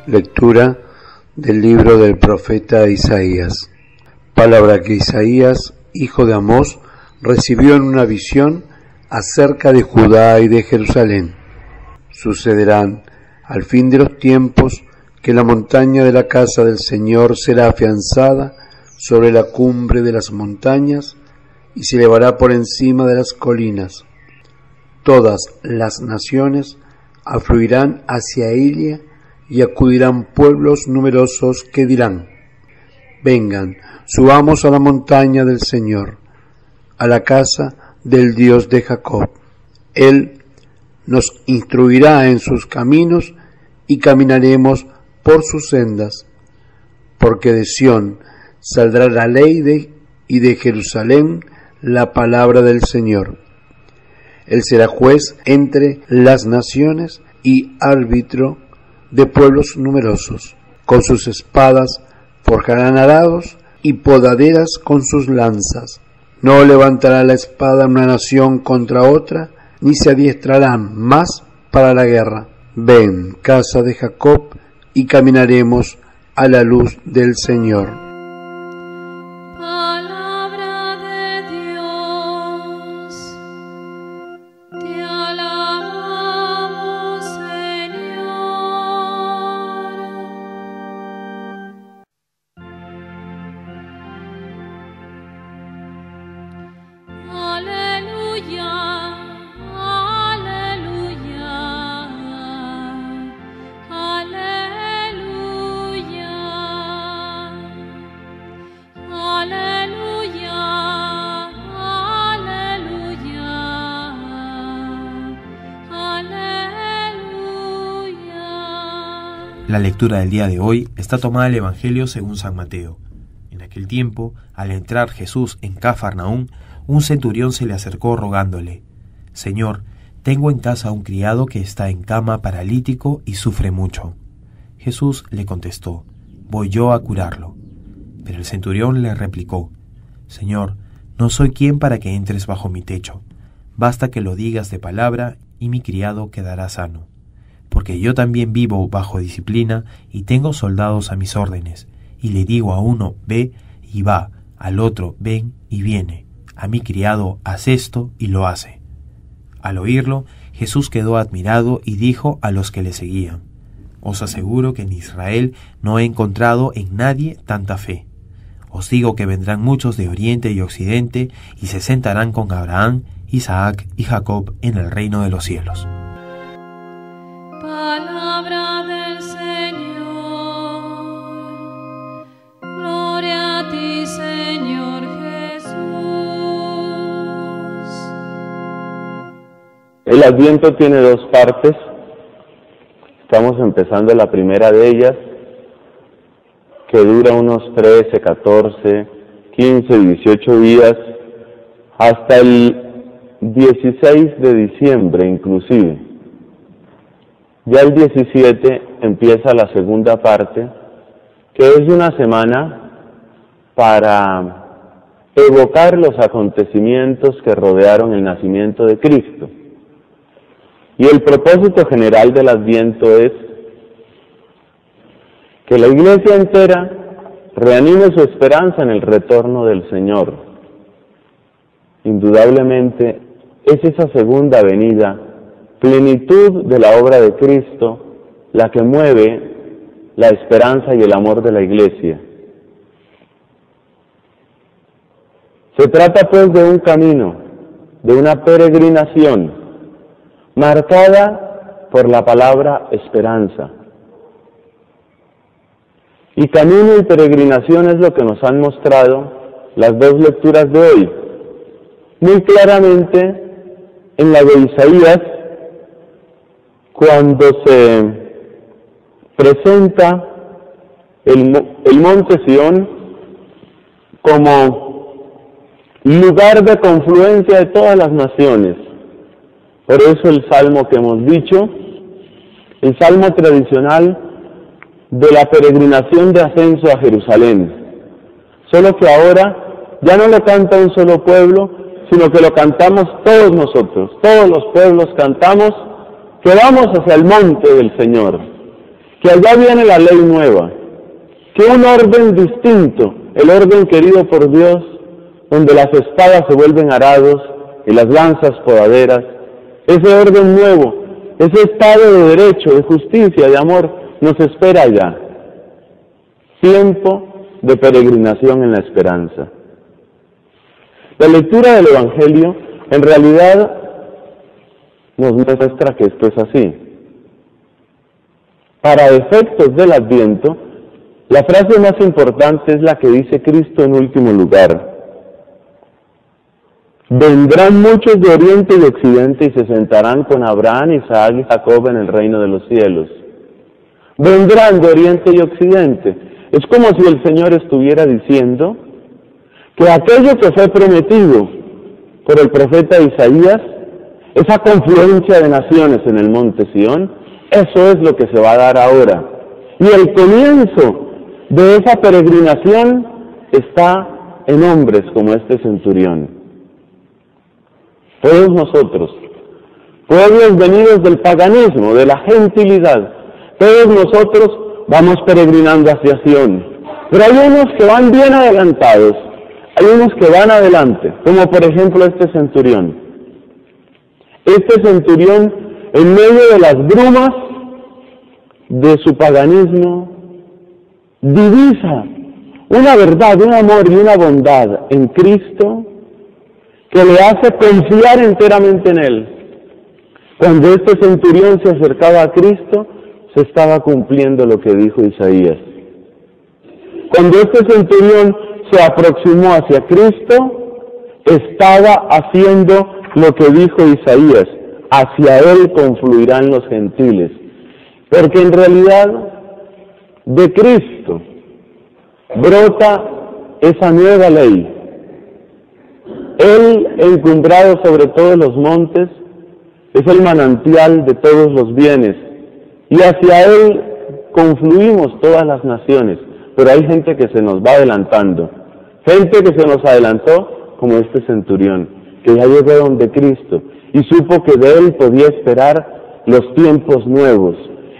Lectura del libro del profeta Isaías. Palabra que Isaías, hijo de Amós, recibió en una visión acerca de Judá y de Jerusalén. Sucederán al fin de los tiempos que la montaña de la casa del Señor será afianzada sobre la cumbre de las montañas y se elevará por encima de las colinas. Todas las naciones afluirán hacia ella y acudirán pueblos numerosos que dirán: vengan, subamos a la montaña del Señor, a la casa del Dios de Jacob. Él nos instruirá en sus caminos y caminaremos por sus sendas, porque de Sión saldrá la ley y de Jerusalén la palabra del Señor. Él será juez entre las naciones y árbitro de pueblos numerosos. Con sus espadas forjarán arados y podaderas con sus lanzas. No levantará la espada una nación contra otra, ni se adiestrarán más para la guerra. Ven, casa de Jacob, y caminaremos a la luz del Señor. La lectura del día de hoy está tomada del Evangelio según San Mateo. En aquel tiempo, al entrar Jesús en Cafarnaún, un centurión se le acercó rogándole: Señor, tengo en casa un criado que está en cama paralítico y sufre mucho. Jesús le contestó: voy yo a curarlo. Pero el centurión le replicó: Señor, no soy quien para que entres bajo mi techo. Basta que lo digas de palabra y mi criado quedará sano. Porque yo también vivo bajo disciplina y tengo soldados a mis órdenes, y le digo a uno, ve, y va, al otro, ven, y viene, a mi criado, haz esto, y lo hace. Al oírlo, Jesús quedó admirado y dijo a los que le seguían: os aseguro que en Israel no he encontrado en nadie tanta fe. Os digo que vendrán muchos de oriente y occidente, y se sentarán con Abraham, Isaac y Jacob en el reino de los cielos. Palabra del Señor. Gloria a ti, Señor Jesús. El Adviento tiene dos partes. Estamos empezando la primera de ellas, que dura unos 13, 14, 15, 18 días, hasta el 16 de diciembre inclusive. Ya el 17 empieza la segunda parte, que es una semana para evocar los acontecimientos que rodearon el nacimiento de Cristo. Y el propósito general del Adviento es que la Iglesia entera reanime su esperanza en el retorno del Señor. Indudablemente es esa segunda venida, plenitud de la obra de Cristo, la que mueve la esperanza y el amor de la Iglesia. Se trata pues de un camino, de una peregrinación, marcada por la palabra esperanza. Y camino y peregrinación es lo que nos han mostrado las dos lecturas de hoy. Muy claramente en la de Isaías, cuando se presenta el monte Sión como lugar de confluencia de todas las naciones. Por eso el salmo que hemos dicho, el salmo tradicional de la peregrinación de ascenso a Jerusalén. Solo que ahora ya no lo canta un solo pueblo, sino que lo cantamos todos nosotros. Todos los pueblos cantamos que vamos hacia el monte del Señor. que allá viene la ley nueva, que un orden distinto, el orden querido por Dios, donde las espadas se vuelven arados y las lanzas podaderas, ese orden nuevo, ese estado de derecho, de justicia, de amor, nos espera allá. Tiempo de peregrinación en la esperanza. La lectura del Evangelio en realidad nos muestra que esto es así. Para efectos del Adviento, la frase más importante es la que dice Cristo en último lugar. Vendrán muchos de oriente y occidente y se sentarán con Abraham, Isaac y Jacob en el reino de los cielos. Vendrán de oriente y occidente. Es como si el Señor estuviera diciendo que aquello que fue prometido por el profeta Isaías, esa confluencia de naciones en el monte Sión, eso es lo que se va a dar ahora. Y el comienzo de esa peregrinación está en hombres como este centurión. Todos nosotros, pueblos venidos del paganismo, de la gentilidad, todos nosotros vamos peregrinando hacia Sión. Pero hay unos que van bien adelantados, hay unos que van adelante, como por ejemplo este centurión. Este centurión, en medio de las brumas de su paganismo, divisa una verdad, un amor y una bondad en Cristo que le hace confiar enteramente en Él. Cuando este centurión se acercaba a Cristo, se estaba cumpliendo lo que dijo Isaías. Cuando este centurión se aproximó hacia Cristo, estaba haciendo lo que dijo Isaías: hacia Él confluirán los gentiles. Porque en realidad de Cristo brota esa nueva ley. Él, encumbrado sobre todos los montes, es el manantial de todos los bienes, y hacia Él confluimos todas las naciones. Pero hay gente que se nos va adelantando, gente que se nos adelantó, como este centurión, que ya llegó donde Cristo, y supo que de Él podía esperar los tiempos nuevos,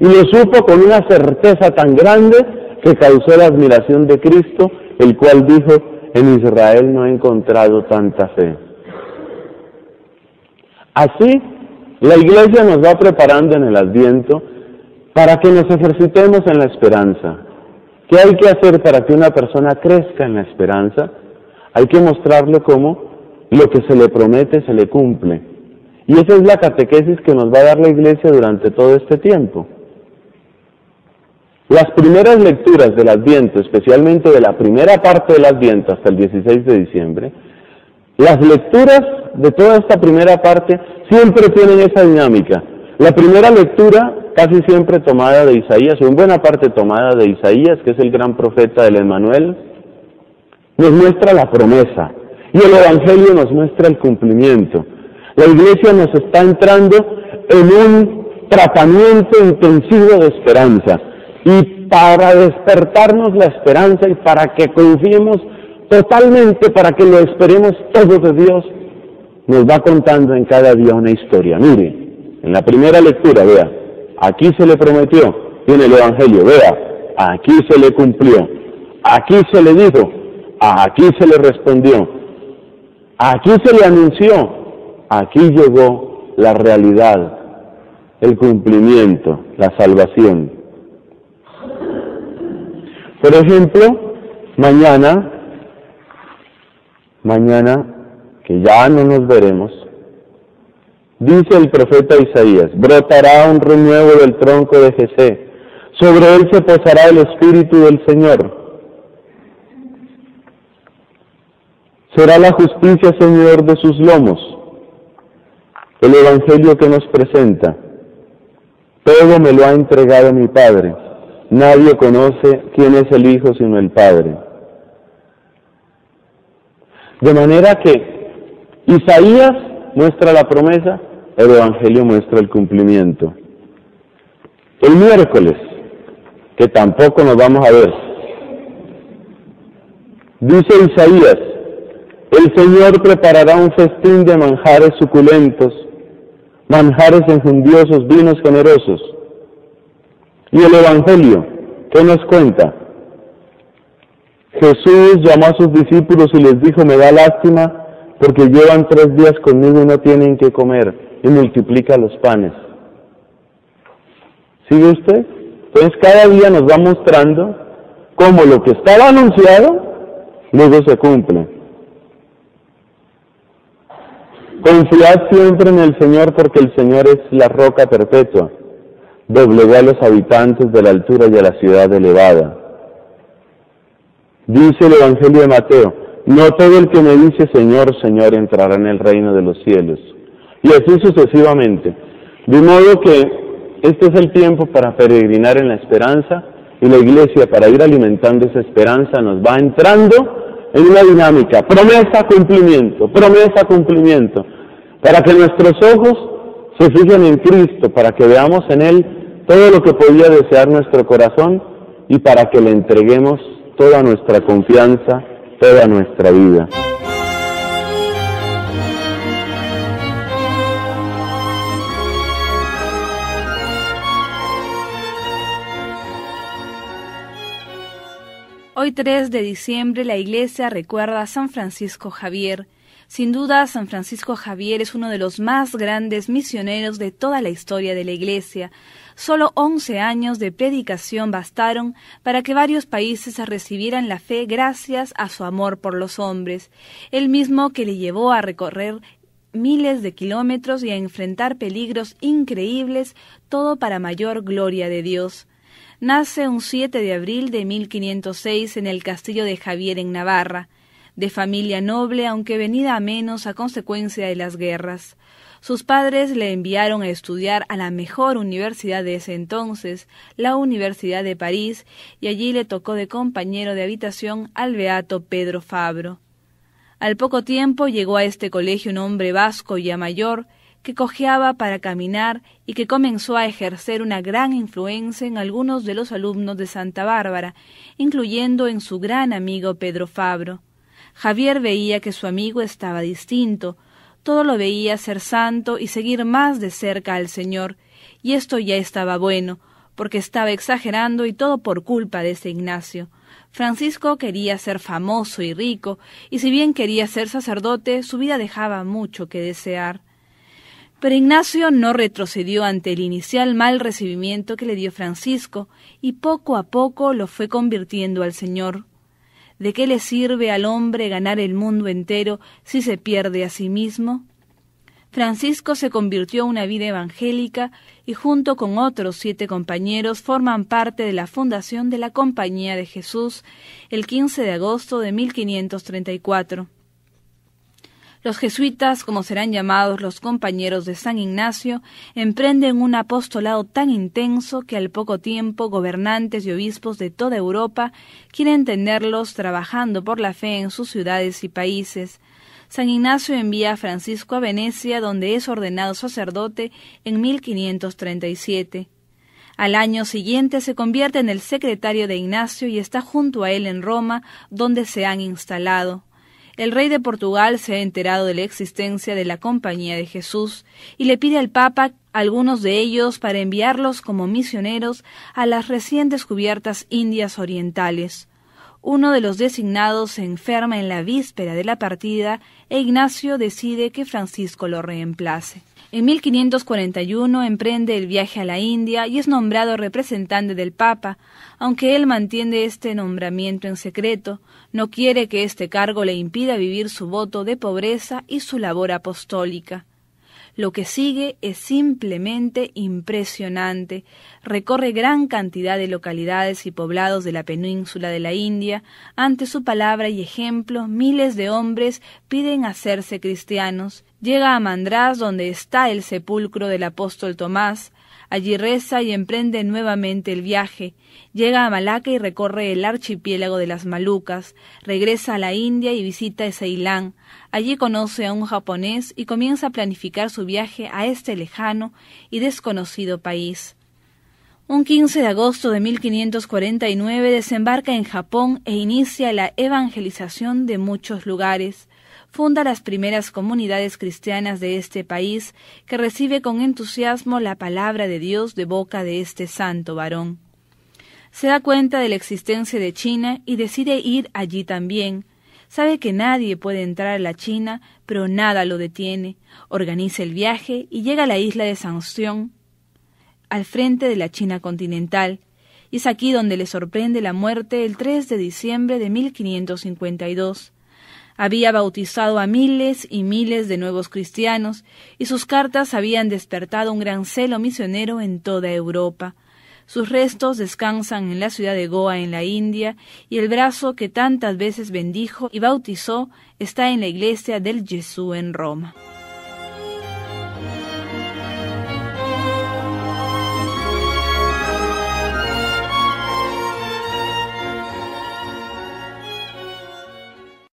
y lo supo con una certeza tan grande que causó la admiración de Cristo, el cual dijo: en Israel no he encontrado tanta fe. Así, la Iglesia nos va preparando en el Adviento para que nos ejercitemos en la esperanza. ¿Qué hay que hacer para que una persona crezca en la esperanza? Hay que mostrarle cómo lo que se le promete se le cumple. Y esa es la catequesis que nos va a dar la Iglesia durante todo este tiempo. Las primeras lecturas del Adviento, especialmente de la primera parte del Adviento hasta el 16 de diciembre, las lecturas de toda esta primera parte siempre tienen esa dinámica. La primera lectura casi siempre tomada de Isaías, o en buena parte tomada de Isaías, que es el gran profeta del Emmanuel, nos muestra la promesa, y el Evangelio nos muestra el cumplimiento. La Iglesia nos está entrando en un tratamiento intensivo de esperanza, y para despertarnos la esperanza y para que confiemos totalmente, para que lo esperemos todo de Dios, nos va contando en cada día una historia. Mire, en la primera lectura, vea, aquí se le prometió, y en el Evangelio, vea, aquí se le cumplió, aquí se le dijo, aquí se le respondió, aquí se le anunció, aquí llegó la realidad, el cumplimiento, la salvación. Por ejemplo, mañana, que ya no nos veremos, dice el profeta Isaías: brotará un renuevo del tronco de Jesé, sobre él se posará el Espíritu del Señor. Será la justicia, Señor, de sus lomos. El Evangelio que nos presenta: todo me lo ha entregado mi Padre. Nadie conoce quién es el Hijo sino el Padre. De manera que Isaías muestra la promesa, el Evangelio muestra el cumplimiento. El miércoles, que tampoco nos vamos a ver, dice Isaías: el Señor preparará un festín de manjares suculentos, manjares enjundiosos, vinos generosos. ¿Y el Evangelio qué nos cuenta? Jesús llamó a sus discípulos y les dijo, me da lástima porque llevan 3 días conmigo y no tienen que comer, y multiplica los panes. ¿Sigue usted? Entonces cada día nos va mostrando cómo lo que estaba anunciado luego se cumple. Confiad siempre en el Señor porque el Señor es la roca perpetua. Doblegó a los habitantes de la altura y a la ciudad elevada. Dice el Evangelio de Mateo, no todo el que me dice Señor, Señor entrará en el reino de los cielos. Y así sucesivamente. De modo que este es el tiempo para peregrinar en la esperanza y la Iglesia, para ir alimentando esa esperanza, nos va entrando en una dinámica, promesa, cumplimiento, para que nuestros ojos se fijen en Cristo, para que veamos en Él todo lo que podía desear nuestro corazón y para que le entreguemos toda nuestra confianza, toda nuestra vida. Hoy 3 de diciembre la Iglesia recuerda a San Francisco Javier. Sin duda, San Francisco Javier es uno de los más grandes misioneros de toda la historia de la Iglesia. Solo 11 años de predicación bastaron para que varios países recibieran la fe gracias a su amor por los hombres, el mismo que le llevó a recorrer miles de kilómetros y a enfrentar peligros increíbles, todo para mayor gloria de Dios. Nace un 7 de abril de 1506 en el castillo de Javier en Navarra, de familia noble aunque venida a menos a consecuencia de las guerras. Sus padres le enviaron a estudiar a la mejor universidad de ese entonces, la Universidad de París, y allí le tocó de compañero de habitación al beato Pedro Fabro. Al poco tiempo llegó a este colegio un hombre vasco ya mayor, que cojeaba para caminar y que comenzó a ejercer una gran influencia en algunos de los alumnos de Santa Bárbara, incluyendo en su gran amigo Pedro Fabro. Javier veía que su amigo estaba distinto, todo lo veía ser santo y seguir más de cerca al Señor, y esto ya estaba bueno, porque estaba exagerando y todo por culpa de ese Ignacio. Francisco quería ser famoso y rico, y si bien quería ser sacerdote, su vida dejaba mucho que desear. Pero Ignacio no retrocedió ante el inicial mal recibimiento que le dio Francisco, y poco a poco lo fue convirtiendo al Señor. ¿De qué le sirve al hombre ganar el mundo entero si se pierde a sí mismo? Francisco se convirtió a una vida evangélica y junto con otros 7 compañeros forman parte de la fundación de la Compañía de Jesús el 15 de agosto de 1534. Los jesuitas, como serán llamados los compañeros de San Ignacio, emprenden un apostolado tan intenso que al poco tiempo gobernantes y obispos de toda Europa quieren tenerlos trabajando por la fe en sus ciudades y países. San Ignacio envía a Francisco a Venecia, donde es ordenado sacerdote en 1537. Al año siguiente se convierte en el secretario de Ignacio y está junto a él en Roma, donde se han instalado. El rey de Portugal se ha enterado de la existencia de la Compañía de Jesús y le pide al Papa algunos de ellos para enviarlos como misioneros a las recién descubiertas Indias Orientales. Uno de los designados se enferma en la víspera de la partida e Ignacio decide que Francisco lo reemplace. En 1541 emprende el viaje a la India y es nombrado representante del Papa, aunque él mantiene este nombramiento en secreto, no quiere que este cargo le impida vivir su voto de pobreza y su labor apostólica. Lo que sigue es simplemente impresionante. Recorre gran cantidad de localidades y poblados de la península de la India. Ante su palabra y ejemplo, miles de hombres piden hacerse cristianos. Llega a Madrás, donde está el sepulcro del apóstol Tomás. Allí reza y emprende nuevamente el viaje. Llega a Malaca y recorre el archipiélago de las Malucas. Regresa a la India y visita Ceilán. Allí conoce a un japonés y comienza a planificar su viaje a este lejano y desconocido país. Un 15 de agosto de 1549 desembarca en Japón e inicia la evangelización de muchos lugares. Funda las primeras comunidades cristianas de este país, que recibe con entusiasmo la palabra de Dios de boca de este santo varón. Se da cuenta de la existencia de China y decide ir allí también. Sabe que nadie puede entrar a la China, pero nada lo detiene. Organiza el viaje y llega a la isla de Sanción, al frente de la China continental, y es aquí donde le sorprende la muerte el 3 de diciembre de 1552. Había bautizado a miles y miles de nuevos cristianos, y sus cartas habían despertado un gran celo misionero en toda Europa. Sus restos descansan en la ciudad de Goa, en la India, y el brazo que tantas veces bendijo y bautizó está en la iglesia del Gesù en Roma.